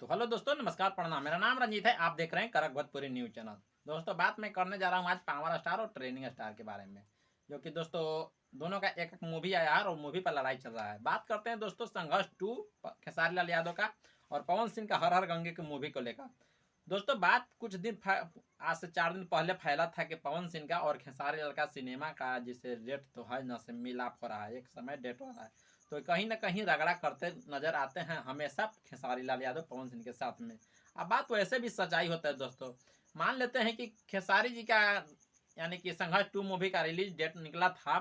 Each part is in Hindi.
तो हेलो दोस्तों, नमस्कार, प्रणाम। मेरा नाम रंजीत है। आप देख रहे हैं करक भोजपुरी न्यूज चैनल। दोस्तों, बात मैं करने जा रहा हूँ आज पावर स्टार और ट्रेनिंग स्टार के बारे में, जो कि दोस्तों दोनों का एक मूवी आया है और मूवी पर लड़ाई चल रहा है। बात करते हैं दोस्तों संघर्ष 2 खेसारी लाल यादव का और पवन सिंह का हर हर गंगे की मूवी को लेकर। दोस्तों, बात कुछ दिन आज से 4 दिन पहले फैला था कि पवन सिंह का और खेसारी लाल का सिनेमा का जिसे डेट तो है न से मिलाप हो रहा है, एक समय डेट हो रहा है। तो कहीं ना कहीं रगड़ा करते नजर आते हैं हमेशा खेसारी लाल यादव पवन सिंह के साथ में। अब बात वैसे भी सच्चाई होता है दोस्तों। मान लेते हैं कि खेसारी जी का यानी कि संघर्ष 2 मूवी का रिलीज डेट निकला था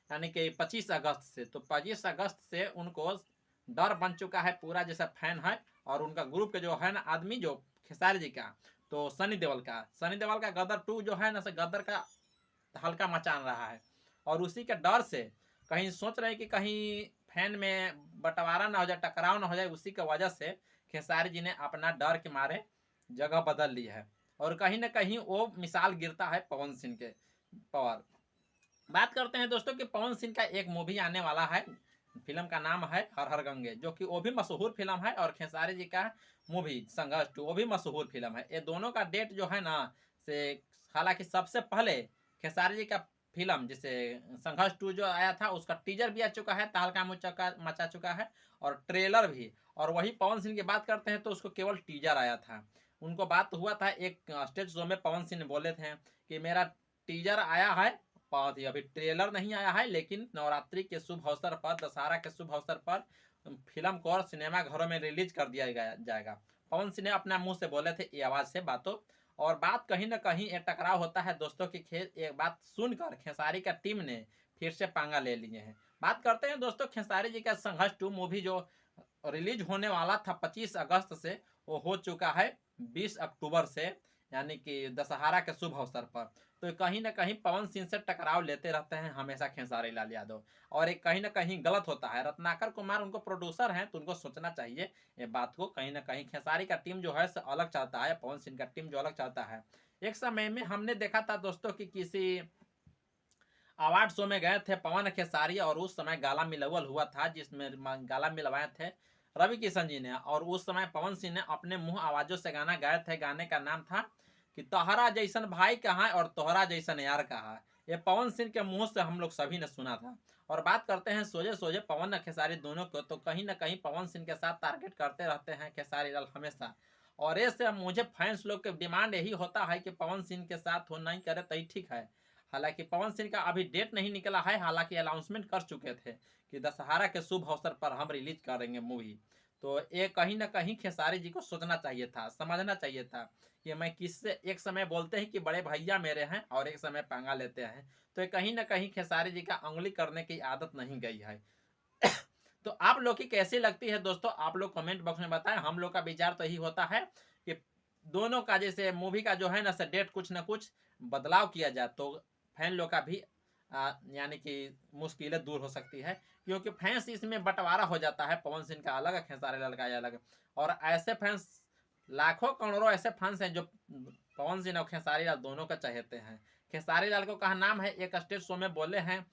यानी कि 25 अगस्त से। तो 25 अगस्त से उनको डर बन चुका है पूरा, जैसा फैन है। और उनका ग्रुप के जो है ना आदमी, जो खेसारी जी का, तो सनी देवल का गदर 2 जो है ना से गदर का हल्का मचान रहा है। और उसी के डर से कहीं सोच रहे हैं कि कहीं फैन में बंटवारा ना हो जाए, टकराव ना हो जाए। उसी की वजह से खेसारी जी ने अपना डर के मारे जगह बदल ली है। और कहीं ना कहीं वो मिसाल गिरता है पवन सिंह के पावर। बात करते हैं दोस्तों कि पवन सिंह का एक मूवी आने वाला है। फिल्म का नाम है हर हर गंगे, जो कि वो भी मशहूर फिल्म है। और खेसारी जी का मूवी संघर्ष 2 वो भी मशहूर फिल्म है। ये दोनों का डेट जो है ना से, हालांकि सबसे पहले खेसारी जी का फिल्म जिसे संघर्ष 2 जो आया था उसका टीजर भी आ चुका है, तहलका मचा चुका है, और ट्रेलर भी। और वही पवन सिंह की बात करते हैं तो उसको केवल टीजर आया था। उनको बात हुआ था एक स्टेज शो में, पवन सिंह ने बोले थे कि मेरा टीजर आया है, बहुत ही अभी ट्रेलर नहीं आया है, लेकिन नवरात्रि के शुभ अवसर पर, दशहरा के शुभ अवसर पर फिल्म को और सिनेमा घरों में रिलीज कर दिया जाएगा। पवन सिंह ने अपने मुंह से बोले थे ये आवाज से बातों। और बात कहीं ना कहीं ये टकराव होता है दोस्तों की खेल एक बात सुनकर खेसारी का टीम ने फिर से पंगा ले लिए हैं। बात करते हैं दोस्तों खेसारी जी का संघर्ष 2 मूवी जो रिलीज होने वाला था 25 अगस्त से, वो हो चुका है 20 अक्टूबर से, यानी कि दशहरा के शुभ अवसर पर। तो कहीं ना कहीं पवन सिंह से टकराव लेते रहते हैं हमेशा खेसारी लाल यादव। और एक कहीं ना कहीं गलत होता है। रत्नाकर कुमार उनको प्रोड्यूसर हैं तो उनको सोचना चाहिए ये बात को। कहीं ना कहीं खेसारी का टीम जो है से अलग चाहता है, पवन सिंह का टीम जो अलग चाहता है। एक समय में हमने देखा था दोस्तों कि किसी अवार्ड शो में गए थे पवन खेसारी, और उस समय गाला मिलवल हुआ था जिसमें गाला मिलवाए थे रवि किशन जी ने। और उस समय पवन सिंह ने अपने मुंह आवाजों से गाना गाए थे। गाने का नाम था कि तोहरा जैसन भाई कहाँ और तोहरा जैसन यार कहाँ। ये पवन सिंह के मुंह से हम लोग सभी ने सुना था। और बात करते हैं सोझे सोझे पवन और खेसारी दोनों को, तो कहीं ना कहीं पवन सिंह के साथ टारगेट करते रहते हैं खेसारी लाल हमेशा। और ऐसे मुझे फैंस लोग के डिमांड यही होता है कि पवन सिंह के साथ हो नहीं करे तो ही ठीक है। हालांकि पवन सिंह का अभी डेट नहीं निकला है, हालांकि अनाउंसमेंट कर चुके थे कि दशहरा के शुभ अवसर पर हम रिलीज करेंगे मूवी। तो ये कहीं ना कहीं खेसारी जी को सोचना चाहिए था, समझना चाहिए था कि मैं किससे, एक समय बोलते हैं कि बड़े भैया मेरे हैं और एक समय पंगा लेते हैं। तो ये कहीं ना कहीं खेसारी जी का उंगली करने की आदत नहीं गई है। तो आप लोग की कैसी लगती है दोस्तों, आप लोग कमेंट बॉक्स में बताएं। हम लोग का विचार तो यही होता है कि दोनों का जैसे मूवी का जो है ना डेट कुछ ना कुछ बदलाव किया जाए, तो फैन लोग का भी यानी कि मुश्किलें दूर हो सकती है। क्योंकि फैंस इसमें बंटवारा हो जाता है, पवन सिंह का अलग है, खेसारी लाल का अलग। और ऐसे फैंस लाखों करोड़ों ऐसे फैंस हैं जो पवन सिंह और खेसारी लाल दोनों का चाहते हैं। खेसारी लाल को कहा नाम है, एक स्टेज शो में बोले हैं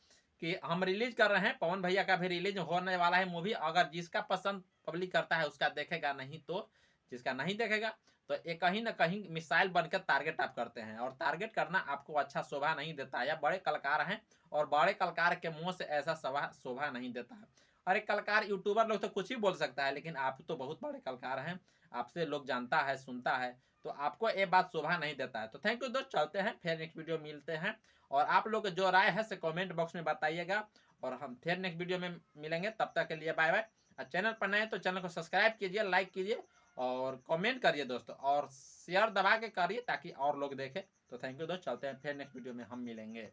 कि हम रिलीज कर रहे हैं, पवन भैया का भी रिलीज होने वाला है मूवी, अगर जिसका पसंद पब्लिक करता है उसका देखेगा, नहीं तो जिसका नहीं देखेगा। तो ये कहीं ना कहीं मिसाइल बनकर टारगेट आप करते हैं, और टारगेट करना आपको अच्छा शोभा नहीं देता है। या बड़े कलाकार हैं और बड़े कलाकार के मुंह से ऐसा शोभा नहीं देता है। और एक कलाकार यूट्यूबर लोग तो कुछ ही बोल सकता है, लेकिन आप तो बहुत बड़े कलाकार हैं, आपसे लोग जानता है, सुनता है, तो आपको ये बात शोभा नहीं देता है। तो थैंक यू दोस्त, चलते हैं फिर नेक्स्ट वीडियो मिलते हैं। और आप लोग जो राय है से कमेंट बॉक्स में बताइएगा। और हम फिर नेक्स्ट वीडियो में मिलेंगे, तब तक के लिए बाय बाय। और चैनल पर नए तो चैनल को सब्सक्राइब कीजिए, लाइक कीजिए और कमेंट करिए दोस्तों, और शेयर दबा के करिए ताकि और लोग देखें। तो थैंक यू दोस्त, चलते हैं फिर नेक्स्ट वीडियो में हम मिलेंगे।